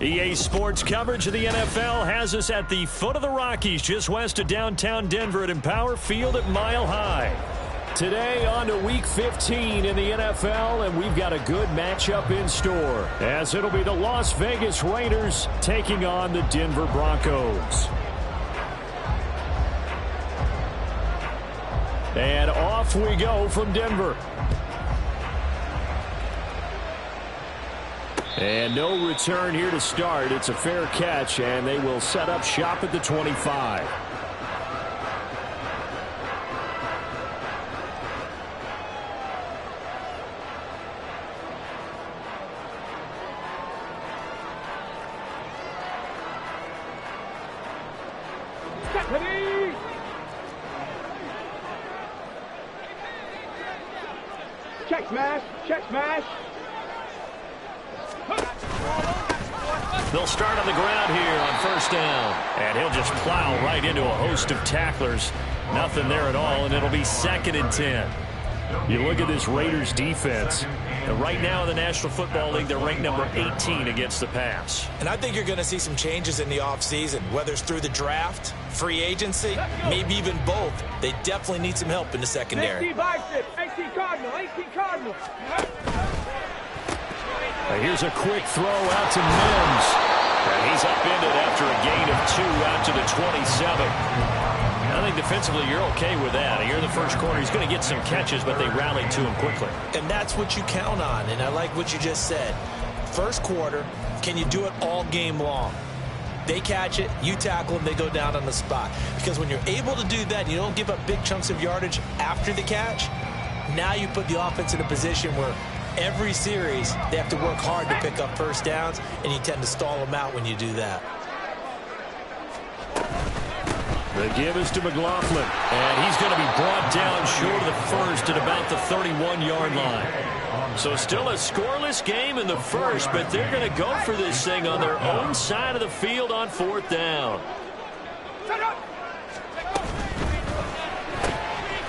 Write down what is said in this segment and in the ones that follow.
EA Sports coverage of the NFL has us at the foot of the Rockies, just west of downtown Denver at Empower Field at Mile High. Today on to Week 15 in the NFL, and we've got a good matchup in store, as it'll be the Las Vegas Raiders taking on the Denver Broncos. And off we go from Denver. And no return here to start. It's a fair catch, and they will set up shop at the 25. Check smash, check smash. They'll start on the ground here on first down. And he'll just plow right into a host of tacklers. Nothing there at all, and it'll be 2nd and 10. You look at this Raiders defense. And right now in the National Football League, they're ranked number 18 against the pass. And I think you're going to see some changes in the offseason, whether it's through the draft, free agency, maybe even both. They definitely need some help in the secondary. 18 Cardinal, 18 Cardinal. Here's a quick throw out to Mims. And he's upended after a gain of 2 out to the 27. I think defensively you're okay with that. Here in the first quarter, he's going to get some catches, but they rallied to him quickly. And that's what you count on, and I like what you just said. First quarter, can you do it all game long? They catch it, you tackle them, they go down on the spot. Because when you're able to do that, you don't give up big chunks of yardage after the catch, now you put the offense in a position where every series they have to work hard to pick up first downs, and you tend to stall them out when you do that. The give is to McLaughlin, and he's going to be brought down short of the first at about the 31-yard line. So still a scoreless game in the first, but they're going to go for this thing on their own side of the field on 4th down.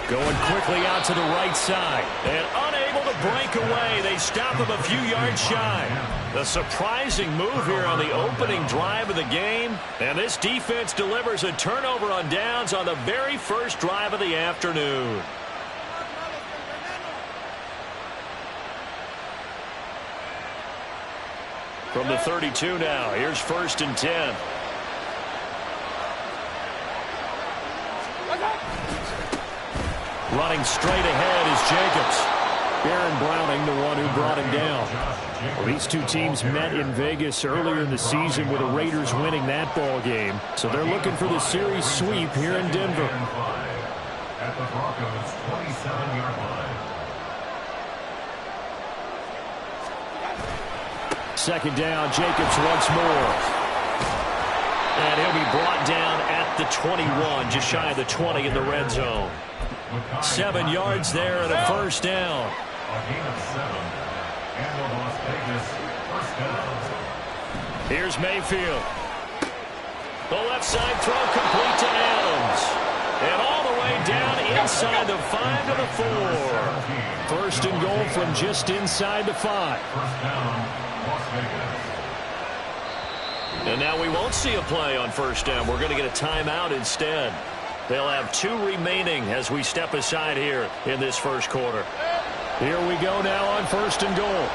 Going quickly out to the right side, and unable to break away. They stop him a few yards shy. A surprising move here on the opening drive of the game, and this defense delivers a turnover on downs on the very first drive of the afternoon. From the 32 now, here's 1st and 10. Running straight ahead is Jacobs. Aaron Browning, the one who brought him down. Well, these two teams met in Vegas earlier in the season with the Raiders winning that ball game. So they're looking for the series sweep here in Denver. At the Broncos' 27-yard line. 2nd down, Jacobs once more. And he'll be brought down at the 21, just shy of the 20 in the red zone. 7 yards there and a 1st down. A gain of 7. And the Las Vegas 1st down. Here's Mayfield. The left side throw complete to Adams. And all the way down inside the 5 to the 4. First and goal from just inside the 5. First down, Las Vegas. And now we won't see a play on first down. We're going to get a timeout instead. They'll have 2 remaining as we step aside here in this first quarter. Here we go now on first and goal.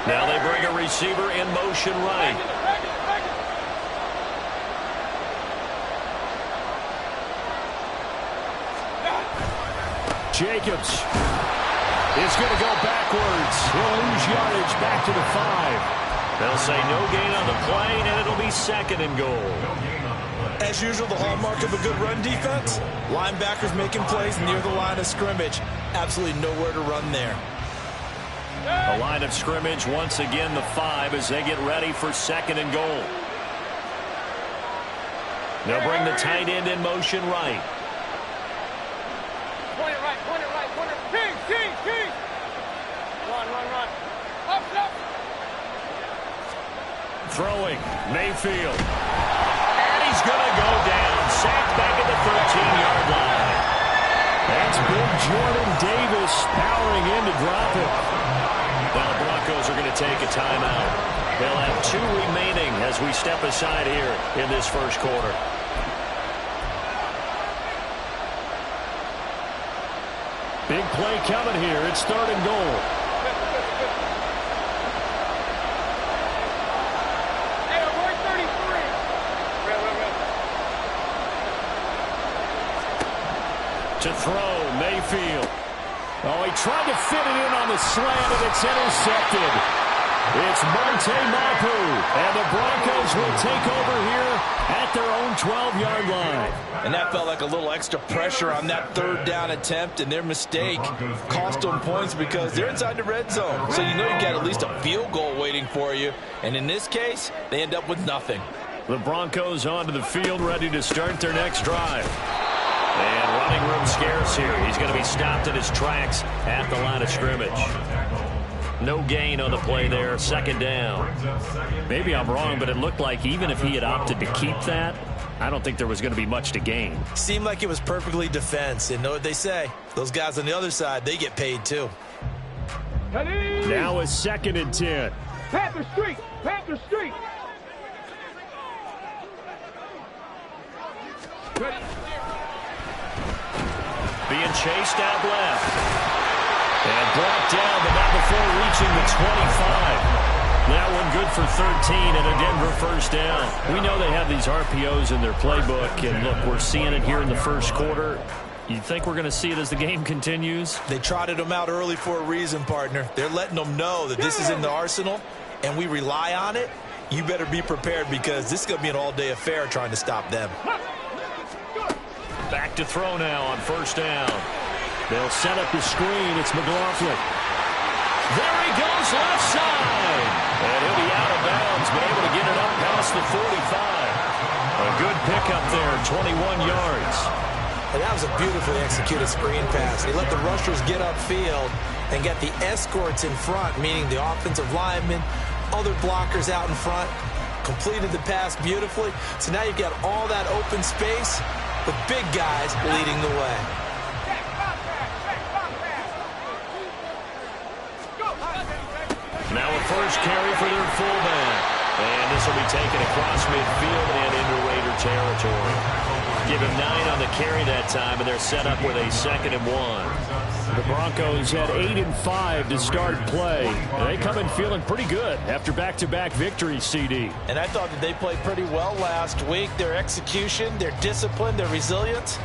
Now they bring a receiver in motion right. Jacobs is going to go backwards. He'll lose yardage back to the 5. They'll say no gain on the play, and it'll be second and goal. As usual, the hallmark of a good run defense, linebackers making plays near the line of scrimmage. Absolutely nowhere to run there. The line of scrimmage, once again, the 5 as they get ready for second and goal. They'll bring the tight end in motion right. Point it right, point it right, point it. King. Run. Up. Throwing, Mayfield. And he's going to go down. Sacked back at the 13-yard line. That's big Jordan Davis powering in to drop it. Now the Broncos are going to take a timeout. They'll have 2 remaining as we step aside here in this first quarter. Big play coming here. It's third and goal. Hey, we're 33. To throw, Mayfield. Oh, he tried to fit it in on the slant, and it's intercepted. It's Monte Mapu, and the Broncos will take over here at their own 12-yard line. And that felt like a little extra pressure on that third down attempt, and their mistake cost them points because they're inside the red zone. So you know you got at least a field goal waiting for you. And in this case, they end up with nothing. The Broncos onto the field, ready to start their next drive. And running room scarce here. He's going to be stopped in his tracks at the line of scrimmage. No gain on the play there. Second down. Maybe I'm wrong, but it looked like even if he had opted to keep that, I don't think there was going to be much to gain. Seemed like it was perfectly defense. And know what they say? Those guys on the other side, they get paid too. Now a second and 10. Panther Street. Being chased out left. And brought down, but not before reaching the 25. That one good for 13 and a Denver first down. We know they have these RPOs in their playbook, and look, we're seeing it here in the first quarter. You think we're going to see it as the game continues? They trotted them out early for a reason, partner. They're letting them know that this is in the arsenal, and we rely on it. You better be prepared because this is going to be an all-day affair trying to stop them. Back to throw now on first down. They'll set up the screen. It's McLaughlin. There he goes, left side. And he'll be out of bounds, but able to get it up past the 45. A good pickup there, 21 yards. And that was a beautifully executed screen pass. He let the rushers get upfield and get the escorts in front, meaning the offensive linemen, other blockers out in front, completed the pass beautifully. So now you've got all that open space with big guys leading the way. Now a first carry for their fullback. And this will be taken across midfield and into Raider territory. Give him 9 on the carry that time, and they're set up with a 2nd and 1. The Broncos had 8 and 5 to start play. And they come in feeling pretty good after back-to-back victories, CD. And I thought that they played pretty well last week. Their execution, their discipline, their resilience,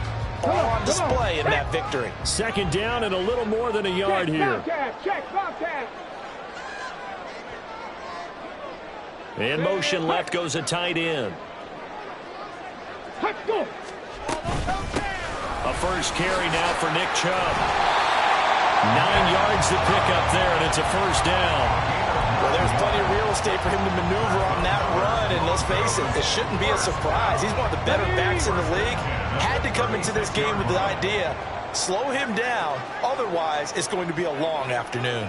all on display in that victory. Second down and a little more than a yard here. Check, Bobcat. In motion left goes a tight end. Let's go. A first carry now for Nick Chubb. 9 yards to pick up there, and it's a first down. Well, there's plenty of real estate for him to maneuver on that run, and let's face it, this shouldn't be a surprise. He's one of the better backs in the league. Had to come into this game with the idea, slow him down, otherwise it's going to be a long afternoon.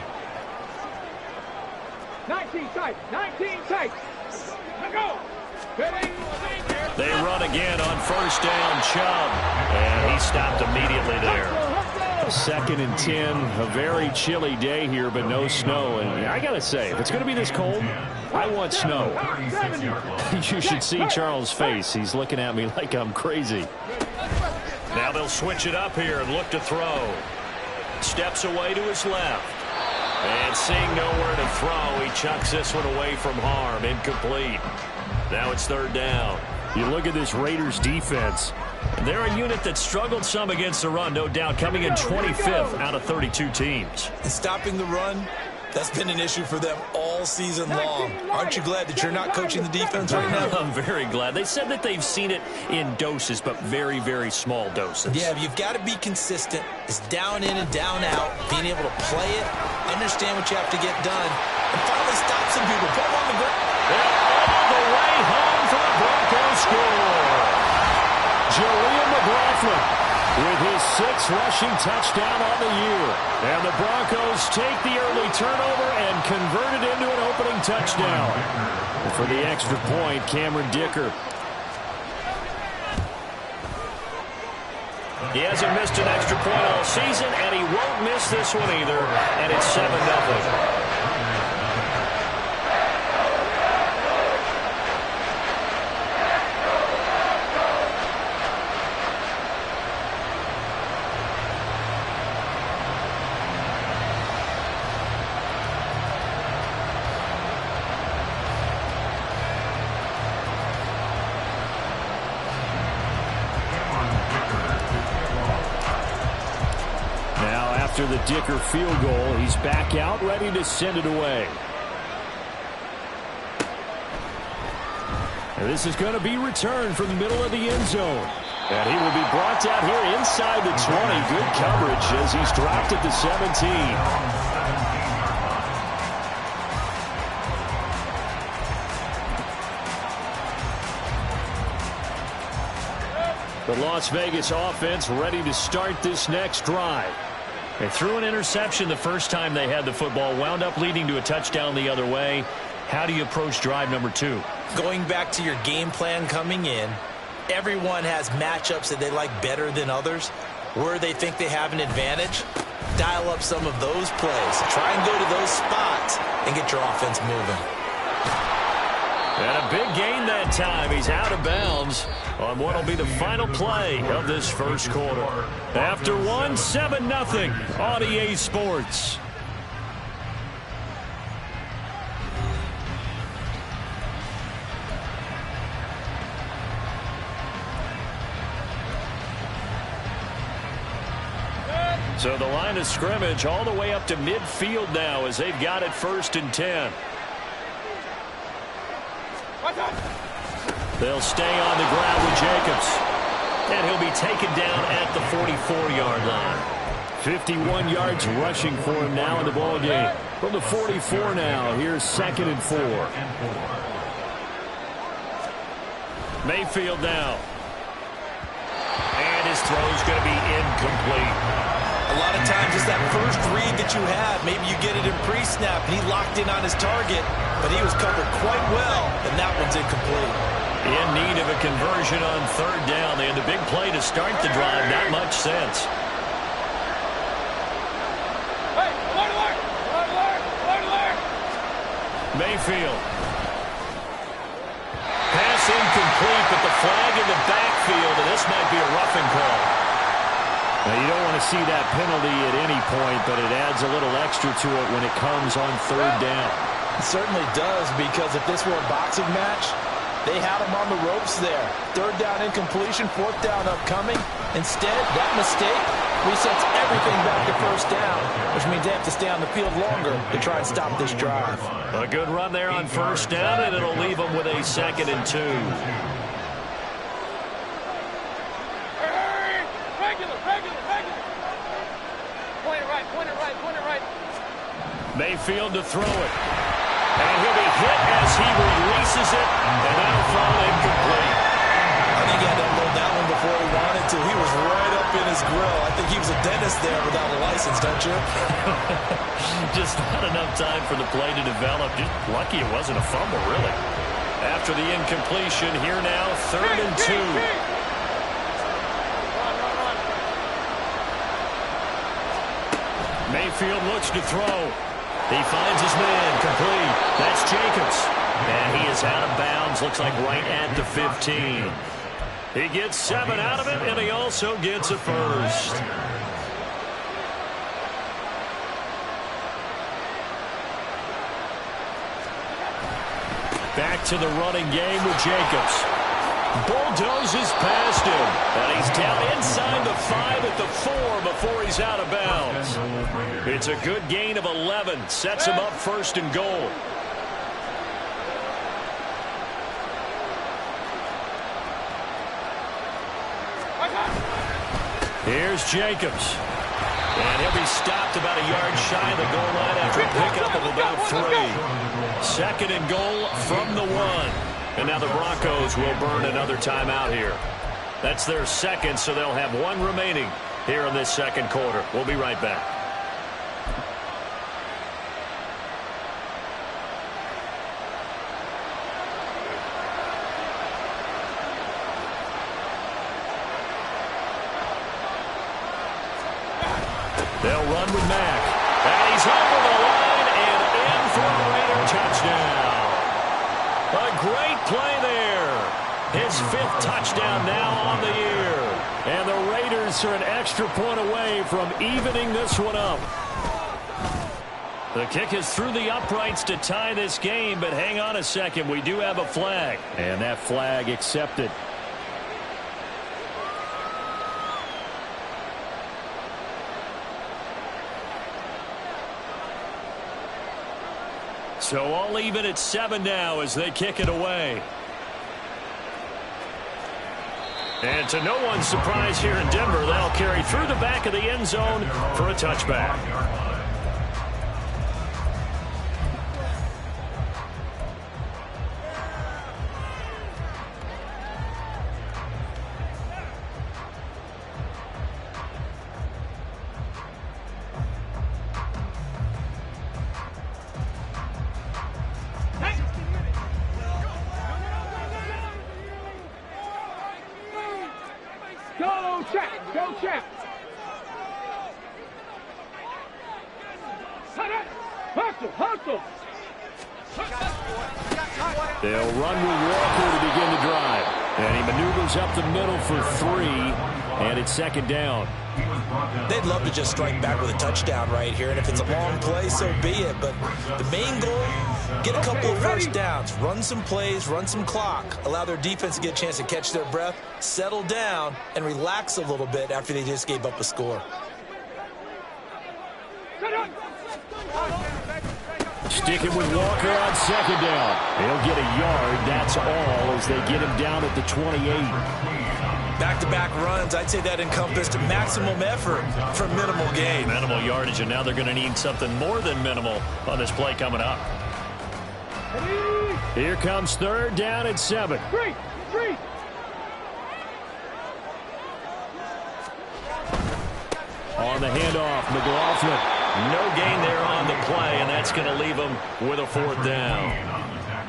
19 tight. 19 tight. Let go. They run again on first down, Chubb. And he stopped immediately there. 2nd and 10. A very chilly day here, but no snow. And I got to say, if it's going to be this cold, I want snow. You should see Charles' face. He's looking at me like I'm crazy. Now they'll switch it up here and look to throw. Steps away to his left. And seeing nowhere to throw, he chucks this one away from harm. Incomplete. Now it's 3rd down. You look at this Raiders defense. They're a unit that struggled some against the run, no doubt, coming in 25th out of 32 teams. And stopping the run, that's been an issue for them all season long. Aren't you glad that you're not coaching the defense right now? I'm very glad. They said that they've seen it in doses, but very, very small doses. Yeah, you've got to be consistent. It's down in and down out, being able to play it, understand what you have to get done, and finally stop some people. Put them on the ground. All the way home for the Broncos score. Julian McLaughlin with his 6th rushing touchdown on the year. And the Broncos take the early turnover and convert it into an opening touchdown. And for the extra point, Cameron Dicker. He hasn't missed an extra point all season, and he won't miss this one either. And it's 7-0. After the Dicker field goal, he's back out, ready to send it away. And this is going to be returned from the middle of the end zone. And he will be brought out here inside the 20. Good coverage as he's dropped at the 17. The Las Vegas offense ready to start this next drive. They threw an interception the first time they had the football, wound up leading to a touchdown the other way. How do you approach drive number 2? Going back to your game plan coming in, everyone has matchups that they like better than others. Where they think they have an advantage, dial up some of those plays. Try and go to those spots and get your offense moving. And a big gain that time. He's out of bounds on what will be the final play of this first quarter. After 7-0 on EA Sports. So the line of scrimmage all the way up to midfield now as they've got it 1st and 10. They'll stay on the ground with Jacobs. And he'll be taken down at the 44-yard line. 51 yards rushing for him now in the ballgame. From the 44 now, here's 2nd and 4. Mayfield now. And his throw's going to be incomplete. A lot of times it's that first read that you have. Maybe you get it in pre-snap, and he locked in on his target, but he was covered quite well, and that one's incomplete. In need of a conversion on 3rd down. They had the big play to start the drive. Not much sense. Hey, alert! Mayfield. Pass incomplete, but the flag in the backfield, and this might be a roughing call. Now, you don't want to see that penalty at any point, but it adds a little extra to it when it comes on 3rd down. It certainly does, because if this were a boxing match, they had him on the ropes there. 3rd down incompletion, 4th down upcoming. Instead, that mistake resets everything back to 1st down, which means they have to stay on the field longer to try and stop this drive. A good run there on 1st down, and it'll leave them with a 2nd and 2. Mayfield to throw it. And he'll be hit as he releases it. And that'll fall incomplete. I think he had to unload that one before he wanted to. He was right up in his grill. I think he was a dentist there without a license, don't you? Just not enough enough time for the play to develop. Just lucky it wasn't a fumble, really. After the incompletion, here now, 3rd and 2. Mayfield looks to throw. He finds his man, complete. That's Jacobs. And he is out of bounds, looks like right at the 15. He gets 7 out of it, and he also gets a first. Back to the running game with Jacobs. Bulldozes past him. And he's down inside the 5 at the 4 before he's out of bounds. It's a good gain of 11. Sets him up 1st and goal. Here's Jacobs. And he'll be stopped about a yard shy of the goal line after a pickup of about 3. 2nd and goal from the 1. And now the Broncos will burn another timeout here. That's their 2nd, so they'll have 1 remaining here in this 2nd quarter. We'll be right back. They'll run with Mack. And he's over the line and in for a Raider touchdown. A great play there. His 5th touchdown now on the year. And the Raiders are an extra point away from evening this one up. The kick is through the uprights to tie this game, but hang on a second. We do have a flag. And that flag accepted. So all even at 7 now as they kick it away. And to no one's surprise here in Denver, they'll carry through the back of the end zone for a touchback. Go check. Hustle. They'll run with Walker to begin the drive. And he maneuvers up the middle for 3. And it's 2nd down. They'd love to just strike back with a touchdown right here. And if it's a long play, so be it. But the main goal, get a couple of first downs. Run some plays, run some clock. Allow their defense to get a chance to catch their breath, settle down, and relax a little bit after they just gave up a score. Sticking with Walker on 2nd down. He'll get a yard, that's all, as they get him down at the 28. Back-to-back runs, I'd say that encompassed maximum effort for minimal gain. Minimal yardage, and now they're going to need something more than minimal on this play coming up. Here comes 3rd down and 7. Three. On the handoff, McLaughlin. No gain there on the play, and that's going to leave him with a 4th down.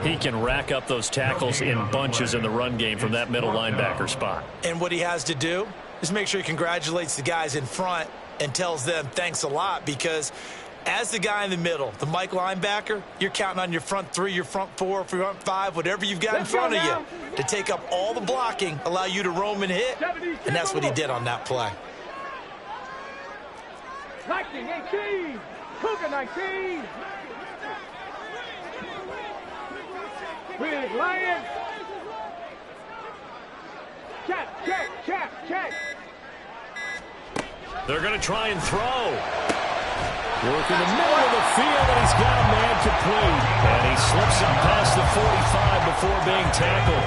He can rack up those tackles in bunches in the run game from that middle linebacker spot. And what he has to do is make sure he congratulates the guys in front and tells them thanks a lot, because as the guy in the middle, the Mike linebacker, you're counting on your front 3, your front 4, front 5, whatever you've got in front of you to take up all the blocking, allow you to roam and hit, and that's what he did on that play. 18, Cougar 19. Big Lion. Check. They're going to try and throw. Work in the middle of the field, and he's got a man complete. And he slips up past the 45 before being tackled.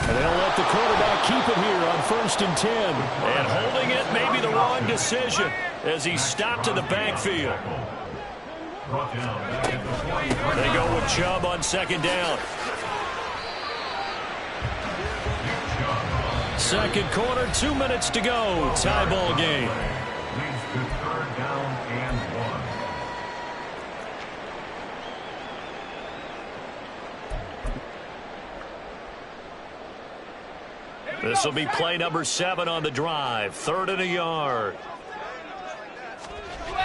And they'll let the quarterback keep it here on 1st and 10. And holding it may be the wrong decision as he's stopped in the backfield. They go with Chubb on 2nd down. Second quarter, 2 minutes to go. Tie ball game. Leads to third down and 1. This will be play number 7 on the drive. 3rd and a yard.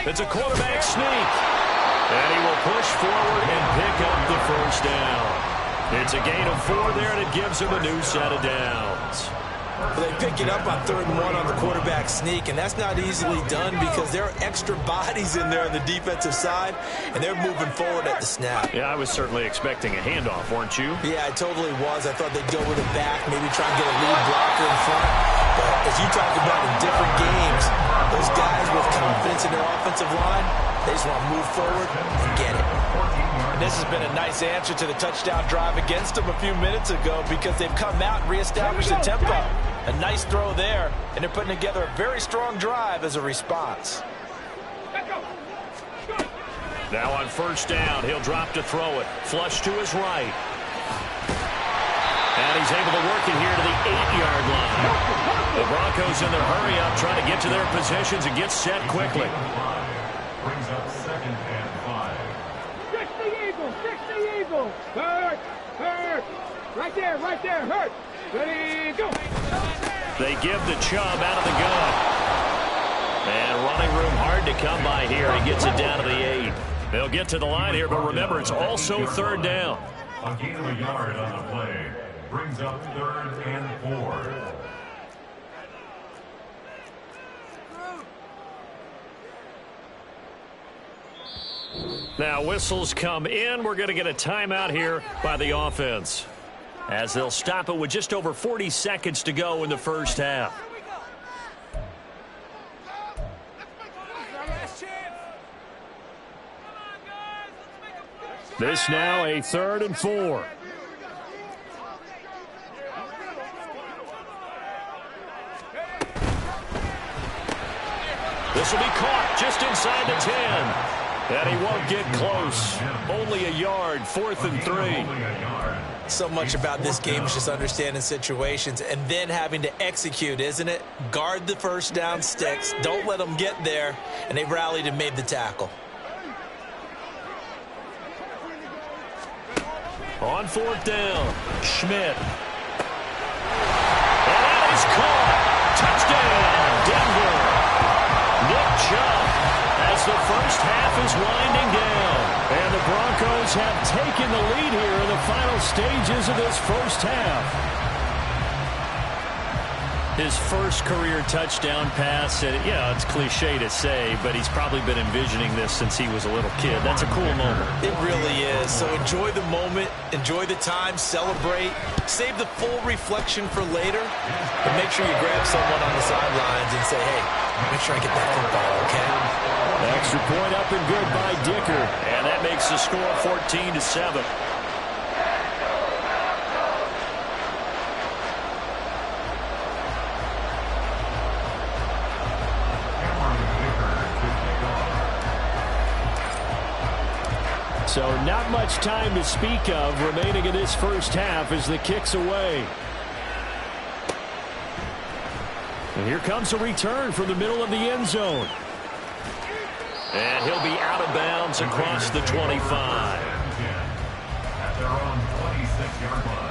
It's a quarterback sneak. And he will push forward and pick up the first down. It's a gain of 4 there, and it gives him a new set of downs. Well, they pick it up on 3rd and 1 on the quarterback sneak, and that's not easily done because there are extra bodies in there on the defensive side, and they're moving forward at the snap. Yeah, I was certainly expecting a handoff, weren't you? Yeah, I totally was. I thought they'd go with it back, maybe try and get a lead blocker in front. But as you talked about in different games, those guys with confidence in their offensive line, they just want to move forward and get it. And this has been a nice answer to the touchdown drive against them a few minutes ago because they've come out and reestablished the tempo. A nice throw there, and they're putting together a very strong drive as a response. Now on first down, he'll drop to throw it. Flush to his right. And he's able to work it here to the 8-yard line. The Broncos in their hurry-up trying to get to their positions and get set quickly. Brings up 2nd and 5. 60 Eagles. Hurt. Right there, hurt. Ready, go. They give the Chubb out of the gun. And running room hard to come by here. He gets it down to the 8. They'll get to the line here, but remember, it's also 3rd down. A gain of a yard on the play. Brings up 3rd and 4. Now whistles come in. We're going to get a timeout here by the offense, as they'll stop it with just over 40 seconds to go in the first half. This now a 3rd and 4. This will be caught just inside the 10. And he won't get close. Only a yard, 4th and 3. So much about this game is just understanding situations and then having to execute, isn't it? Guard the first down sticks. Don't let them get there. And they rallied and made the tackle. On 4th down, Schmidt. And that is caught. Touchdown, Denver. Nick Chubb, as the first half is winding down. And the Broncos have taken the lead here in the final stages of this first half. His first career touchdown pass, and yeah, it's cliche to say, but he's probably been envisioning this since he was a little kid. That's a cool moment. It really is. So enjoy the moment, enjoy the time, celebrate, save the full reflection for later, and make sure you grab someone on the sidelines and say, hey, make sure I get that football, okay? Extra point up and good by Dicker, and that makes the score 14-7. So not much time to speak of remaining in this first half as the kick's away. And here comes a return from the middle of the end zone. And he'll be out of bounds across the 25. At their own 26-yard line.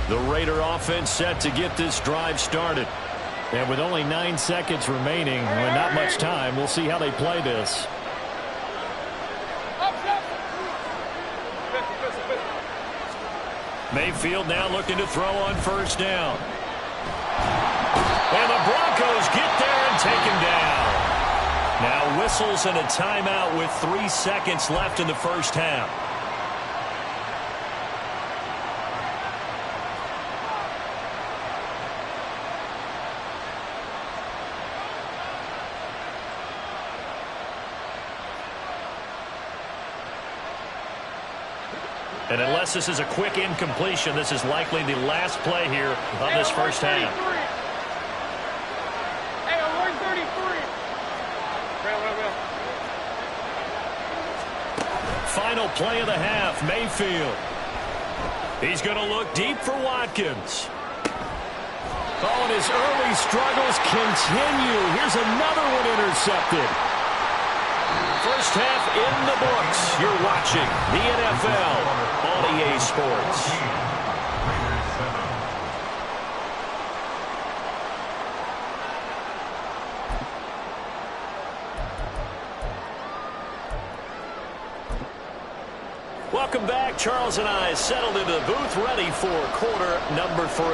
The Raider offense set to get this drive started. And with only 9 seconds remaining, and not much time, we'll see how they play this. Mayfield now looking to throw on first down. And the Broncos get there and take him down. Now whistles and a timeout with 3 seconds left in the first half. And unless this is a quick incompletion, this is likely the last play here of this first half. final play of the half. Mayfield. He's going to look deep for Watkins. Oh, and his early struggles continue. Here's another one intercepted. First half in the books. You're watching the NFL on EA Sports. Welcome back. Charles and I settled into the booth, ready for quarter number 3.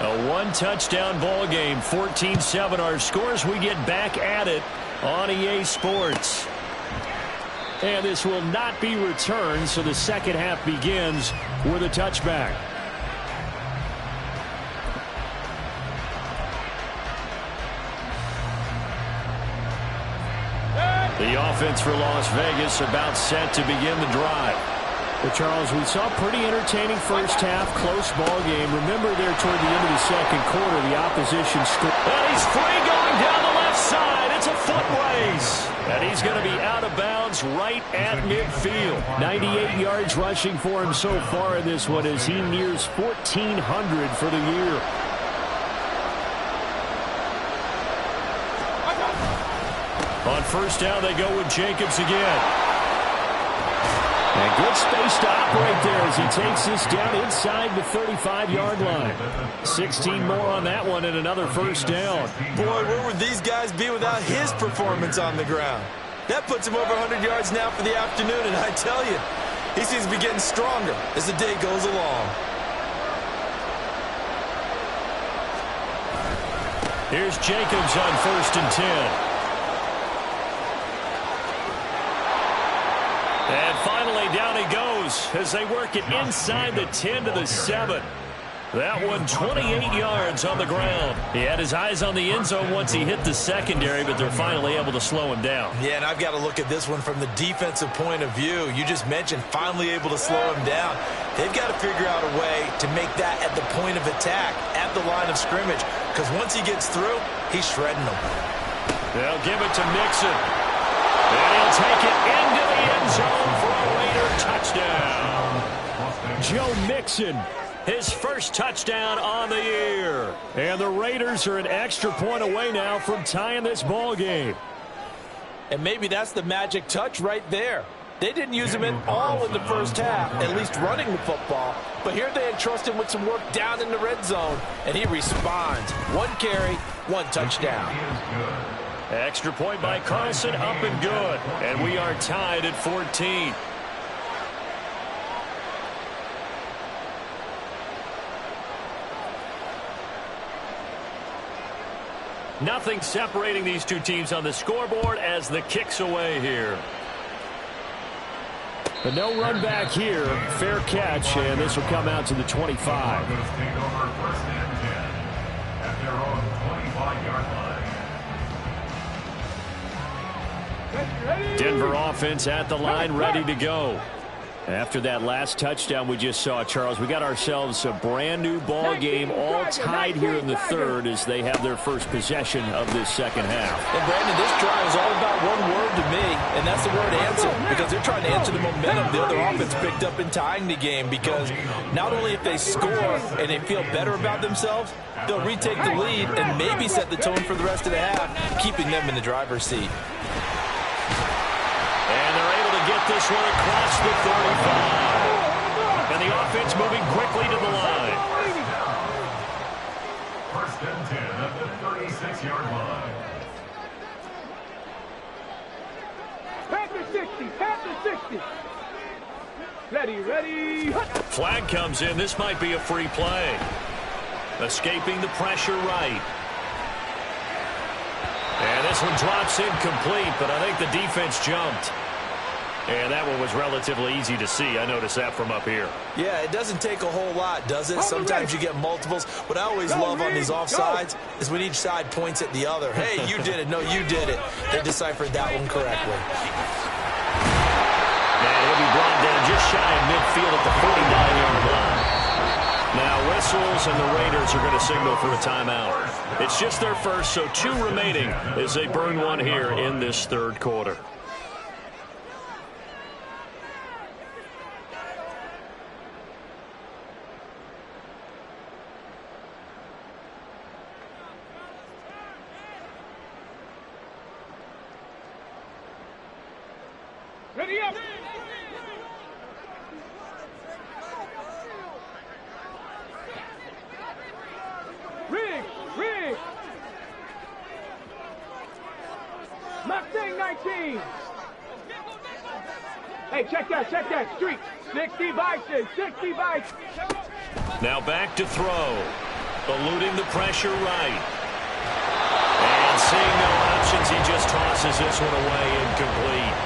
A one-touchdown ball game, 14-7 our scores. We get back at it on EA Sports. And this will not be returned, so the second half begins with a touchback. The offense for Las Vegas about set to begin the drive. Well, Charles, we saw a pretty entertaining first half, close ball game. Remember there toward the end of the second quarter, the opposition scored. And he's free going down the left side. It's a foot race. And he's going to be out of bounds right at midfield. 98 yards rushing for him so far in this one as he nears 1,400 for the year. On first down, they go with Jacobs again. And good space to operate there as he takes this down inside the 35-yard line. 16 more on that one and another first down. Boy, where would these guys be without his performance on the ground? That puts him over 100 yards now for the afternoon, and I tell you, he seems to be getting stronger as the day goes along. Here's Jacobs on 1st and 10. And finally, down he goes as they work it inside the 10 to the 7. That one 28 yards on the ground. He had his eyes on the end zone once he hit the secondary, but they're finally able to slow him down. Yeah, and I've got to look at this one from the defensive point of view. You just mentioned finally able to slow him down. They've got to figure out a way to make that at the point of attack, at the line of scrimmage, because once he gets through, he's shredding them. They'll give it to Mixon. And he'll take it into the end zone for a Raider touchdown. Joe Mixon, his first touchdown on the year. And the Raiders are an extra point away now from tying this ball game. And maybe that's the magic touch right there. They didn't use him at all in the first half, at least running the football. But here they entrust him with some work down in the red zone, and he responds. 1 carry, 1 touchdown. Extra point by Carlson, up and good. And we are tied at 14. Nothing separating these two teams on the scoreboard as the kick's away here. But no run back here. Fair catch, and this will come out to the 25. Broncos take over 1st and 10 at their own 25-yard line. Denver offense at the line, ready to go. After that last touchdown we just saw, Charles, we got ourselves a brand new ball game, all tied here in the third as they have their first possession of this second half. And Brandon, this drive is all about one word to me, and that's the word answer, because they're trying to answer the momentum the other offense picked up in tying the game, because not only if they score and they feel better about themselves, they'll retake the lead and maybe set the tone for the rest of the half, keeping them in the driver's seat. And they're able to get this one across the 35. And the offense moving quickly to the line. 1st and 10 at the 36-yard line. Pass to 60. Ready. Flag comes in. This might be a free play. Escaping the pressure right. And this one drops incomplete, but I think the defense jumped. And that one was relatively easy to see. I noticed that from up here. Yeah, it doesn't take a whole lot, does it? Sometimes you get multiples. What I always love on these offsides is when each side points at the other. Hey, you did it. No, you did it. They deciphered that one correctly. And he'll be brought down just shy of midfield at the 49-yard line. Now whistles, and the Raiders are going to signal for a timeout. It's just their first, so 2 remaining as they burn one here in this third quarter. Ready up! Rig! Mustang 19! Hey, check that, street! 60 bikes! Now back to throw. Eluding the pressure right. And seeing no options, he just tosses this one away incomplete.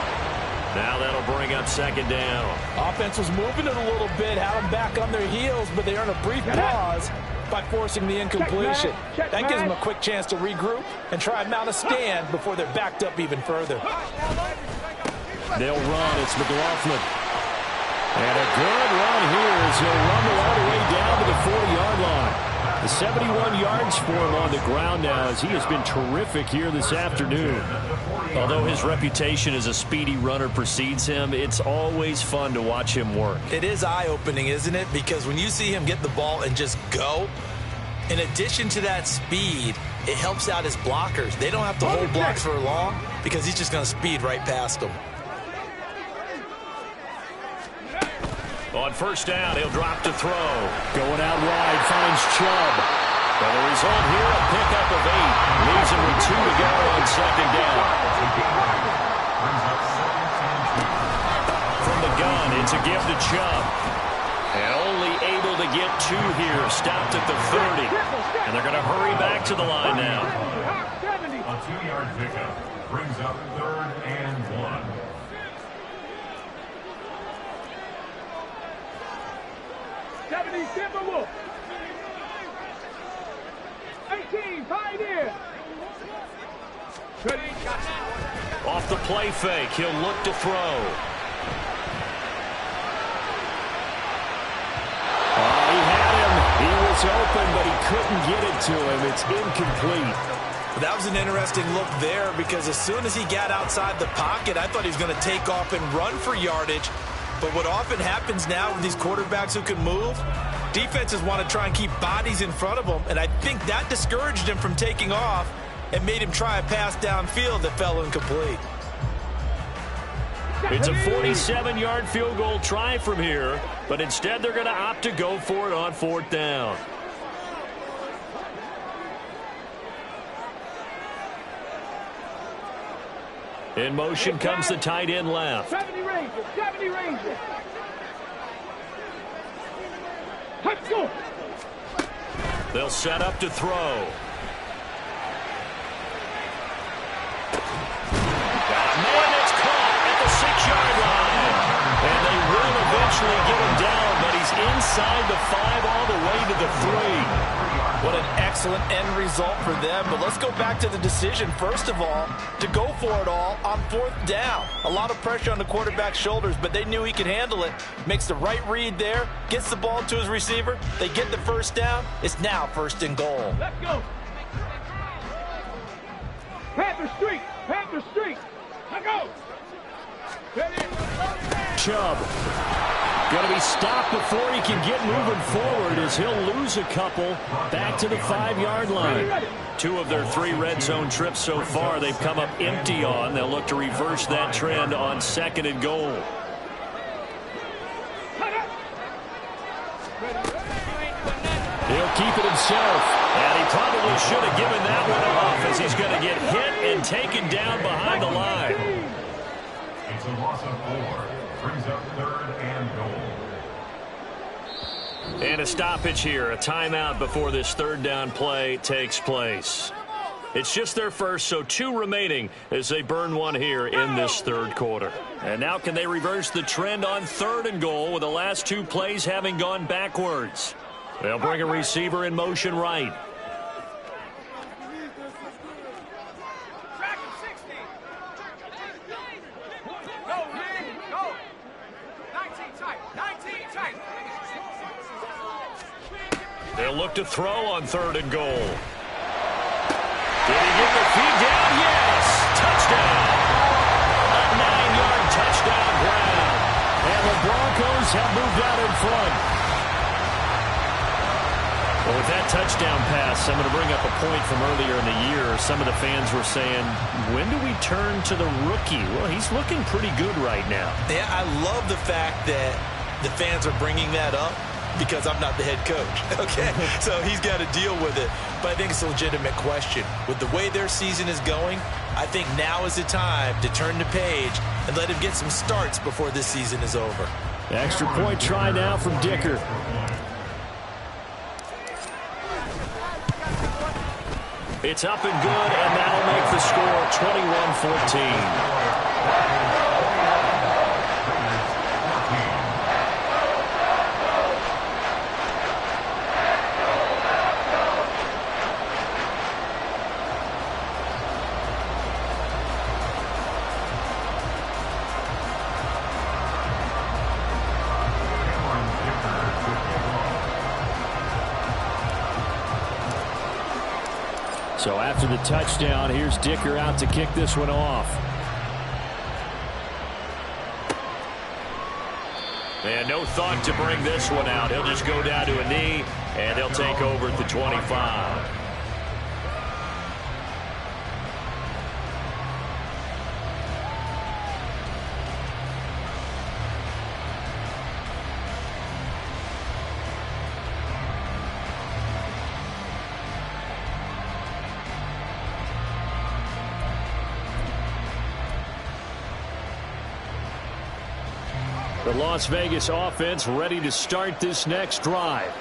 Now that'll bring up second down. Offense was moving it a little bit, had them back on their heels, but they earned a brief pause by forcing the incompletion. That gives them a quick chance to regroup and try and mount a stand before they're backed up even further. They'll run. It's McLaughlin. And a good run here as he'll rumble all the way down to the 40-yard line. The 71 yards for him on the ground now as he has been terrific here this afternoon. Although his reputation as a speedy runner precedes him, it's always fun to watch him work. It is eye-opening, isn't it? Because when you see him get the ball and just go, in addition to that speed, it helps out his blockers. They don't have to hold blocks for long because he's just going to speed right past them. On first down, he'll drop to throw. Going out wide, finds Chubb. But the result here, a pickup of 8. Leaves him with 2 to go on second down. From the gun, it's a give to Chubb. And only able to get 2 here. Stopped at the 30. And they're going to hurry back to the line now. A 2-yard pickup brings up 3rd and 1. 70 Timberwolf. 18 Pioneer. Off the play fake, he'll look to throw. He had him. He was open, but he couldn't get it to him. It's incomplete. That was an interesting look there because as soon as he got outside the pocket, I thought he was going to take off and run for yardage. But what often happens now with these quarterbacks who can move, defenses want to try and keep bodies in front of them, and I think that discouraged him from taking off and made him try a pass downfield that fell incomplete. It's a 47-yard field goal try from here, but instead they're going to opt to go for it on 4th down. In motion comes the tight end left. 70 Rangers. Let's go. They'll set up to throw. Got a man that's caught at the 6-yard line. And they will eventually get him down, but he's inside the 5 all the way to the 3. What an excellent end result for them. But let's go back to the decision, first of all, to go for it all on 4th down. A lot of pressure on the quarterback's shoulders, but they knew he could handle it. Makes the right read there, gets the ball to his receiver. They get the first down. It's now 1st and goal. Let's go. Panther Street. Let's go. Chubb going to be stopped before he can get moving forward as he'll lose a couple back to the 5-yard line. 2 of their 3 red zone trips so far they've come up empty on. They'll look to reverse that trend on 2nd and goal. He'll keep it himself. And he probably should have given that one off as he's going to get hit and taken down behind the line. It's a loss of 4. Brings up 3rd and goal. And a stoppage here, a timeout before this 3rd down play takes place. It's just their first, so 2 remaining as they burn one here in this 3rd quarter. And now can they reverse the trend on 3rd and goal with the last 2 plays having gone backwards? They'll bring a receiver in motion right. They'll look to throw on 3rd and goal. Did he get the feed down? Yes! Touchdown! A 9-yard touchdown ground. And the Broncos have moved out in front. Well, with that touchdown pass, I'm going to bring up a point from earlier in the year. Some of the fans were saying, when do we turn to the rookie? Well, he's looking pretty good right now. Yeah, I love the fact that the fans are bringing that up because I'm not the head coach, okay? So he's got to deal with it. But I think it's a legitimate question. With the way their season is going, I think now is the time to turn the page and let him get some starts before this season is over. Extra point try now from Dicker. It's up and good, and that'll make the score 21-14. So after the touchdown, here's Dicker out to kick this one off. And no thought to bring this one out. He'll just go down to a knee, and he'll take over at the 25. The Las Vegas offense ready to start this next drive.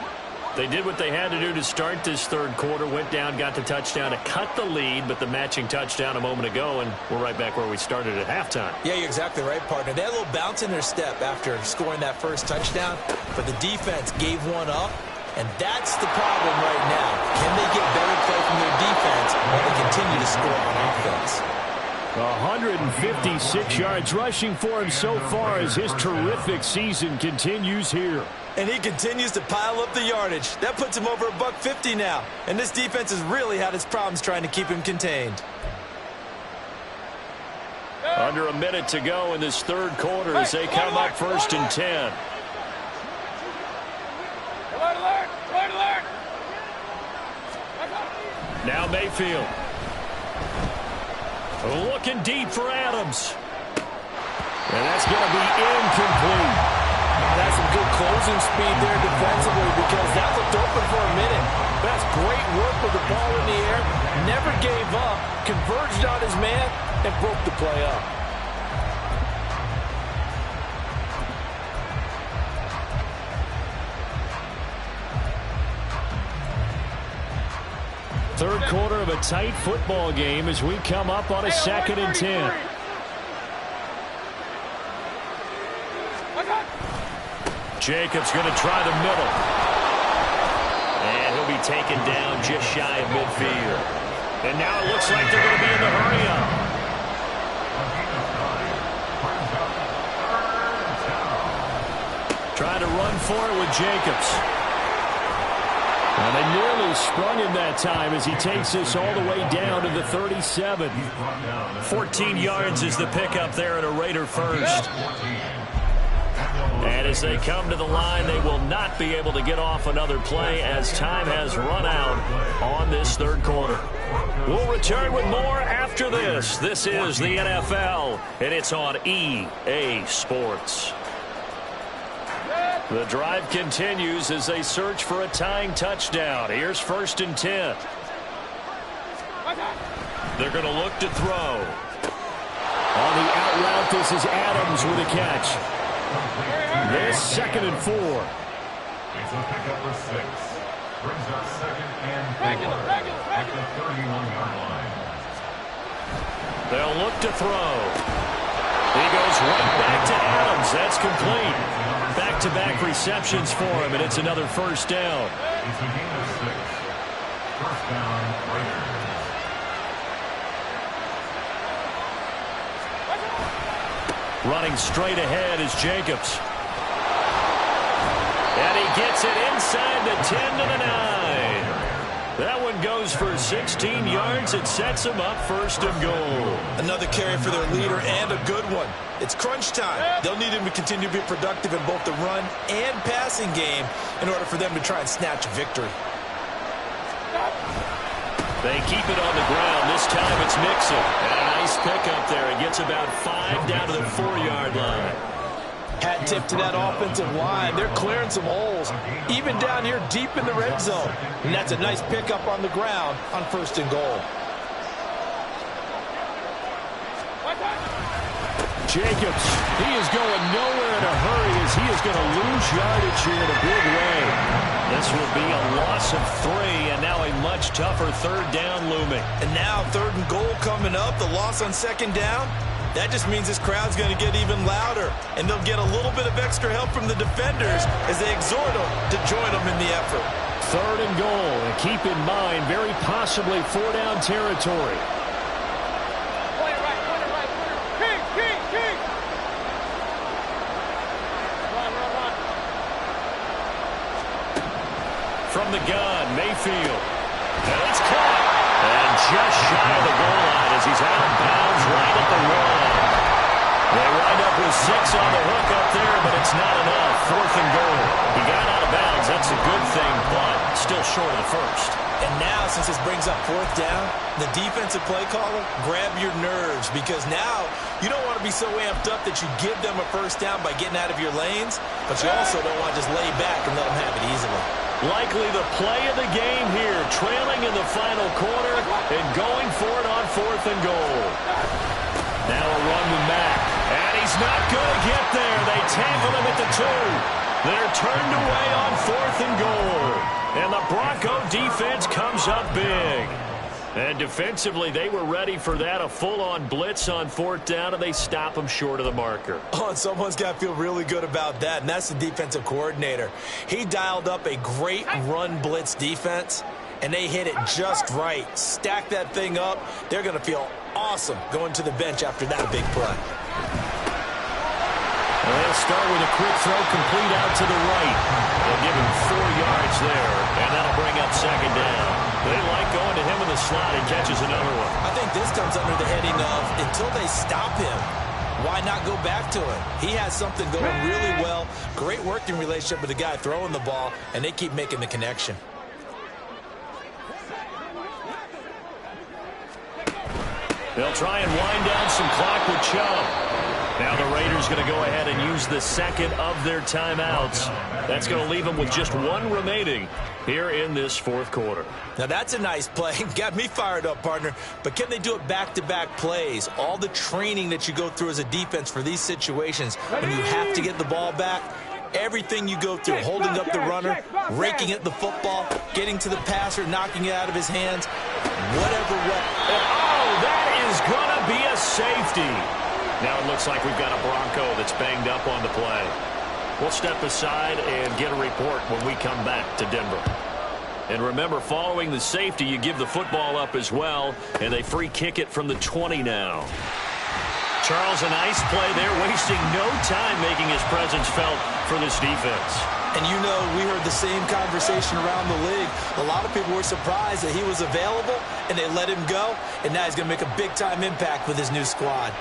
They did what they had to do to start this 3rd quarter, went down, got the touchdown to cut the lead, but the matching touchdown a moment ago, and we're right back where we started at halftime. Yeah, you're exactly right, partner. They had a little bounce in their step after scoring that first touchdown, but the defense gave one up, and that's the problem right now. Can they get better play from their defense while they continue to score on offense? 156 yards rushing for him so far as his terrific season continues here. And he continues to pile up the yardage. That puts him over $150 now. And this defense has really had its problems trying to keep him contained. Under a minute to go in this 3rd quarter as they come up 1st and 10. Now Mayfield. Looking deep for Adams. And that's going to be incomplete. That's some good closing speed there defensively because that looked open for a minute. That's great work with the ball in the air. Never gave up. Converged on his man and broke the play up. Third quarter of a tight football game as we come up on a 2nd and 10. Jacobs going to try the middle. And he'll be taken down just shy of midfield. And now it looks like they're going to be in the hurry-up. Trying to run for it with Jacobs. And they nearly sprung him that time as he takes this all the way down to the 37. 14 yards is the pickup there at a Raider first. And as they come to the line, they will not be able to get off another play as time has run out on this 3rd quarter. We'll return with more after this. This is the NFL, and it's on EA Sports. The drive continues as they search for a tying touchdown. Here's 1st and 10. They're going to look to throw. On the out route, this is Adams with a catch. This 2nd and 4. It's a pickup for 6. Brings up 2nd and 4 at the 31-yard line. They'll look to throw. He goes right back to Adams. That's complete. Back-to-back receptions for him, and it's another 1st down. It's a gain of 6. 1st down, Raiders. Running straight ahead is Jacobs. And he gets it inside the 10 to the 9. goes for 16 yards. It sets him up first and goal. Another carry for their leader and a good one. It's crunch time. They'll need him to continue to be productive in both the run and passing game in order for them to try and snatch a victory. They keep it on the ground. This time it's Mixon. And a nice pickup there. It gets about 5 down to the 4-yard line. Hat tip to that offensive line. They're clearing some holes, even down here deep in the red zone. And that's a nice pickup on the ground on first and goal. Jacobs, he is going nowhere in a hurry as he is going to lose yardage here in a big way. This will be a loss of 3, and now a much tougher third down looming. And now third and goal coming up, the loss on second down. That just means this crowd's going to get even louder, and they'll get a little bit of extra help from the defenders as they exhort them to join them in the effort. Third and goal, and keep in mind, very possibly 4-down territory. From the gun, Mayfield. And it's caught. And just shy of the goal line as he's out of bounds right at the 1. They wind up with 6 on the hook up there, but it's not enough. Fourth and goal. He got out of bounds. That's a good thing, but still short of the first. And now, since this brings up fourth down, the defensive play caller, grab your nerves, because now you don't want to be so amped up that you give them a first down by getting out of your lanes, but you also don't want to just lay back and let them have it easily. Likely the play of the game here, trailing in the final quarter and going for it on fourth and goal. Now a run with Mack, and he's not going to get there. They tackle him at the 2. They're turned away on fourth and goal. And the Bronco defense comes up big. And defensively, they were ready for that, a full-on blitz on fourth down, and they stop him short of the marker. Oh, and someone's got to feel really good about that, and that's the defensive coordinator. He dialed up a great run blitz defense, and they hit it just right. Stack that thing up. They're going to feel awesome going to the bench after that big play. They'll start with a quick throw complete out to the right. They'll give him 4 yards there, and that'll bring up second down. They like going to him in the slot. He catches another one. I think this comes under the heading of until they stop him, why not go back to him? He has something going really well. Great working relationship with the guy throwing the ball, and they keep making the connection. They'll try and wind down some clock with Chubb. Now the Raiders going to go ahead and use the second of their timeouts. That's going to leave them with just 1 remaining here in this fourth quarter. Now that's a nice play. Got me fired up, partner. But can they do it back-to-back plays? All the training that you go through as a defense for these situations when you have to get the ball back, everything you go through, holding up the runner, raking at the football, getting to the passer, knocking it out of his hands, whatever. Oh, that is going to be a safety. Now it looks like we've got a Bronco that's banged up on the play. We'll step aside and get a report when we come back to Denver. And remember, following the safety, you give the football up as well, and they free kick it from the 20 now. Charles, a nice play there, wasting no time making his presence felt for this defense. And you know, we heard the same conversation around the league. A lot of people were surprised that he was available, and they let him go, and now he's going to make a big-time impact with his new squad.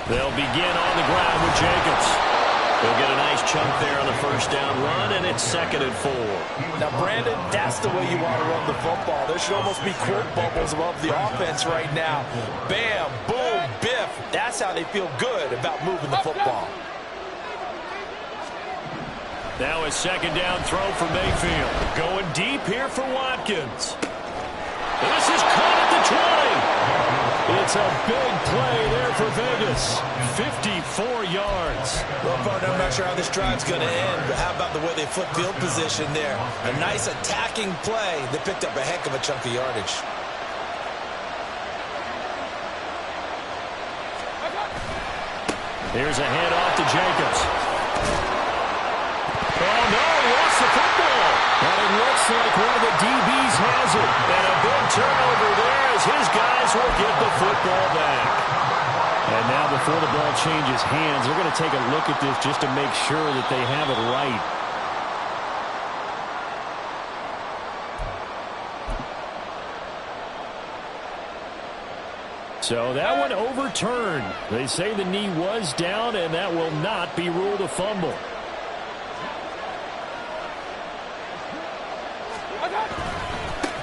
They'll begin on the ground with Jacobs. They'll get a nice chunk there on the first down run, and it's second and 4. Now, Brandon, that's the way you want to run the football. There should almost be quote bubbles above the offense right now. Bam, boom, biff. That's how they feel good about moving the football. Now a second down throw for Mayfield. Going deep here for Watkins. This is caught at the 20. It's a big play there for Vegas. 54 yards. Well, partner, I'm not sure how this drive's going to end, but how about the way they flip field position there? A nice attacking play that picked up a heck of a chunk of yardage. Here's a handoff to Jacobs. Oh, no, he lost the football. And it looks like one of the DBs has it. And a big turnover there as his guys will get the football back. And now before the ball changes hands, they're going to take a look at this just to make sure that they have it right. So that one overturned. They say the knee was down, and that will not be ruled a fumble.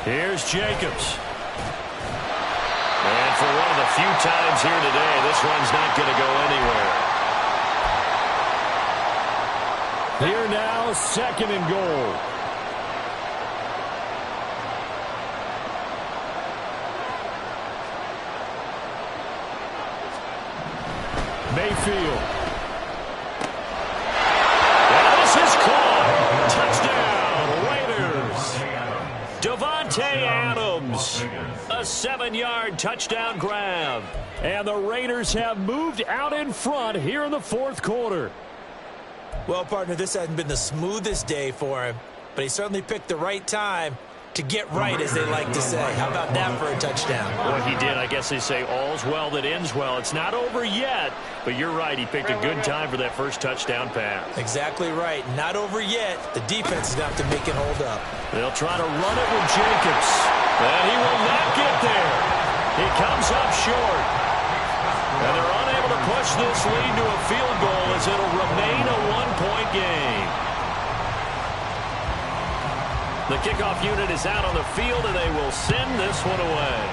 Here's Jacobs. And for one of the few times here today, this one's not going to go anywhere. Here now, 2nd and goal. Mayfield. And this is caught. Touchdown, Raiders. Devontae Adams. A 7-yard touchdown grab. And the Raiders have moved out in front here in the 4th quarter. Well, partner, this hasn't been the smoothest day for him, but he certainly picked the right time to get right, as they like to say. How about that for a touchdown? Well, he did. I guess they say all's well that ends well. It's not over yet, but you're right. He picked a good time for that first touchdown pass. Exactly right. Not over yet. The defense is going to have to make it hold up. They'll try to run it with Jacobs. And he will not get there. He comes up short. And they're unable to push this lead to a field goal as it'll remain a 1-point game. The kickoff unit is out on the field, and they will send this one away.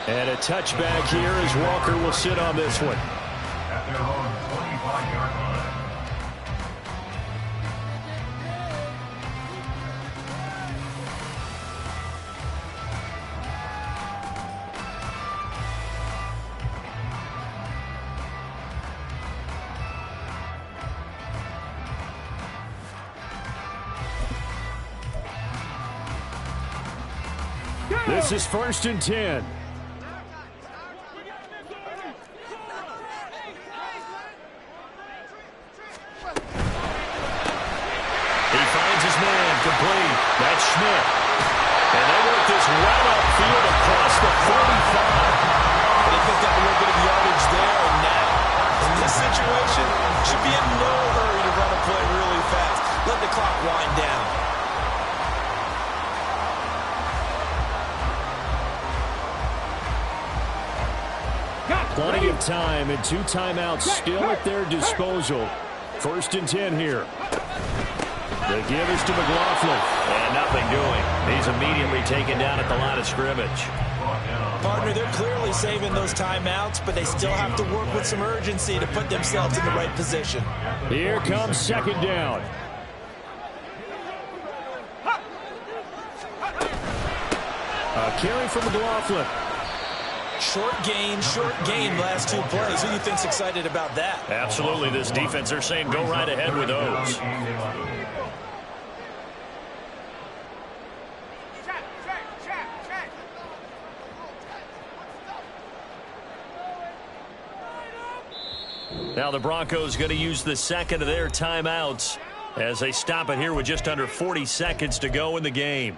And a touchback here as Walker will sit on this one. At their own 25-yard line. This is 1st and 10. He finds his man complete. That's Schmidt. And they work this right upfield across the 45. They picked up a little bit of yardage there, and now, in this situation, should be in no hurry to run a play really fast. Let the clock wind down. Plenty of time and 2 timeouts still at their disposal. 1st and 10 here. The give is to McLaughlin. And nothing doing. He's immediately taken down at the line of scrimmage. Partner, they're clearly saving those timeouts, but they still have to work with some urgency to put themselves in the right position. Here comes 2nd down. A carry from McLaughlin. Short gain, last 2 plays. Who do you think's excited about that? Absolutely. This defense, they're saying go right ahead with those. Now the Broncos going to use the 2nd of their timeouts as they stop it here with just under 40 seconds to go in the game.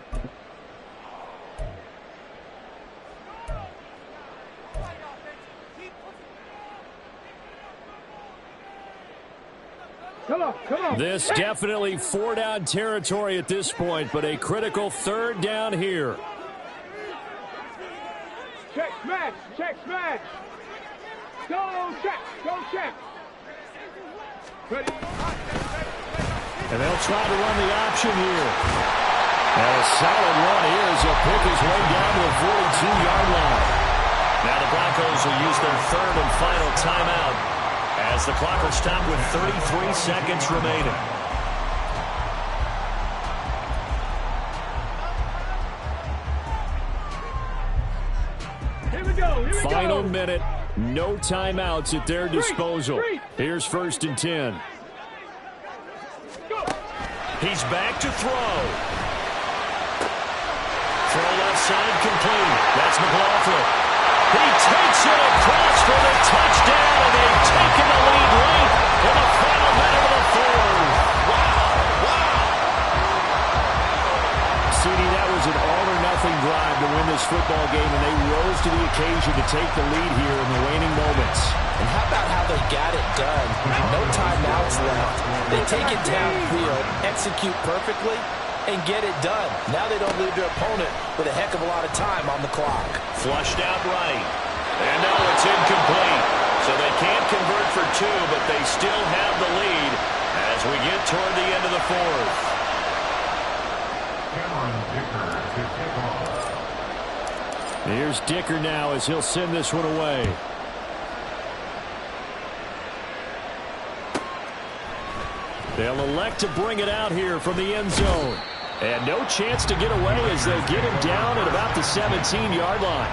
Come on. This definitely 4-down territory at this point, but a critical 3rd down here. Check, smash. Go, check. Ready. And they'll try to run the option here. And a solid run here as he'll pick his way down to the 42-yard line. Now the Broncos will use their 3rd and final timeout as the clock will stop with 33 seconds remaining. Here we go. Final minute. No timeouts at their disposal. Here's 1st and 10. He's back to throw. Throw left side complete. That's McLaughlin. He takes it across for the touchdown, and they've taken the lead late in the final minute of the 4th. Wow. CD, that was an all-or-nothing drive to win this football game, and they rose to the occasion to take the lead here in the waning moments. And how about how they got it done? No timeouts left. They take it downfield, execute perfectly, and get it done. Now they don't leave their opponent with a heck of a lot of time on the clock. Flushed out right. And now it's incomplete. So they can't convert for two, but they still have the lead as we get toward the end of the fourth. Here's Dicker now as he'll send this one away. They'll elect to bring it out here from the end zone. And no chance to get away as they'll get him down at about the 17-yard line.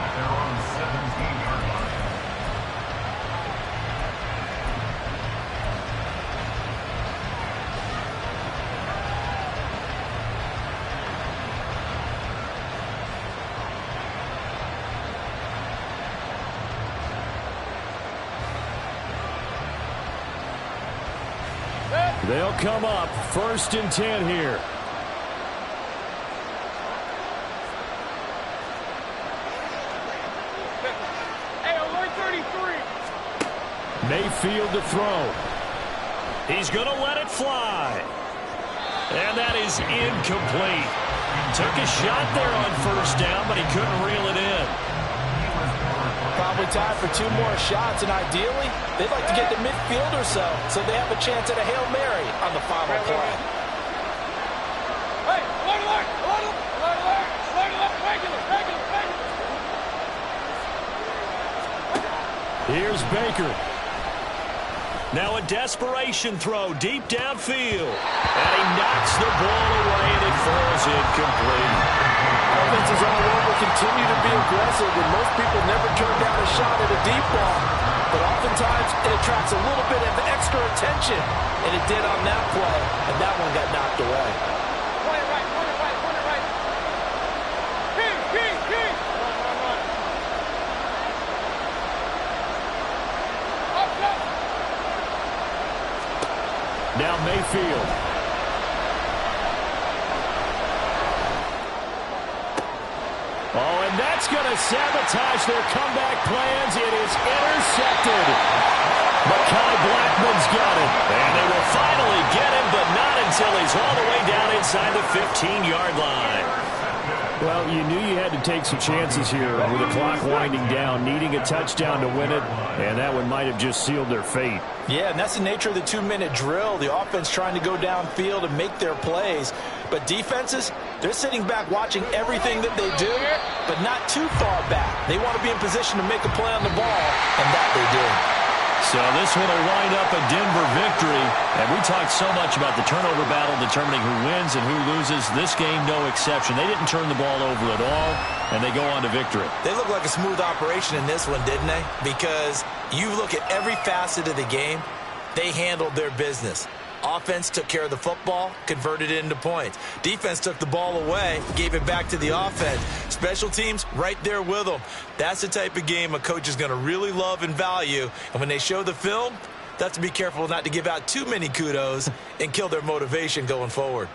They'll come up 1st and 10 here. Hey, alert 33. Mayfield to throw. He's going to let it fly. And that is incomplete. Took a shot there on 1st down, but he couldn't reel it in. Probably time for 2 more shots, and ideally, they'd like to get to midfield or so they have a chance at a Hail Mary on the final play. Hey, alert, regular. Here's Baker. Now a desperation throw deep downfield. And he knocks the ball away, and it falls incomplete. Offenses all over continue to be aggressive, and most people never turn down a shot at a deep ball. But oftentimes, it attracts a little bit of extra attention, and it did on that play, and that one got knocked away. Point it right. King. Run. Up. Now Mayfield. Oh, and that's going to sabotage their comeback plans. It is intercepted. Mekhi Blackman's got it. And they will finally get him, but not until he's all the way down inside the 15-yard line. Well, you knew you had to take some chances here with the clock winding down, needing a touchdown to win it, and that one might have just sealed their fate. Yeah, and that's the nature of the 2-minute drill. The offense trying to go downfield and make their plays. But defenses, they're sitting back watching everything that they do, but not too far back. They want to be in position to make a play on the ball, and that they do. So this one will wind up a Denver victory. And we talked so much about the turnover battle determining who wins and who loses. This game, no exception. They didn't turn the ball over at all, and they go on to victory. They look like a smooth operation in this one, didn't they? Because you look at every facet of the game, they handled their business. Offense took care of the football, converted it into points. Defense took the ball away, gave it back to the offense. Special teams, right there with them. That's the type of game a coach is going to really love and value. And when they show the film, they have to be careful not to give out too many kudos and kill their motivation going forward.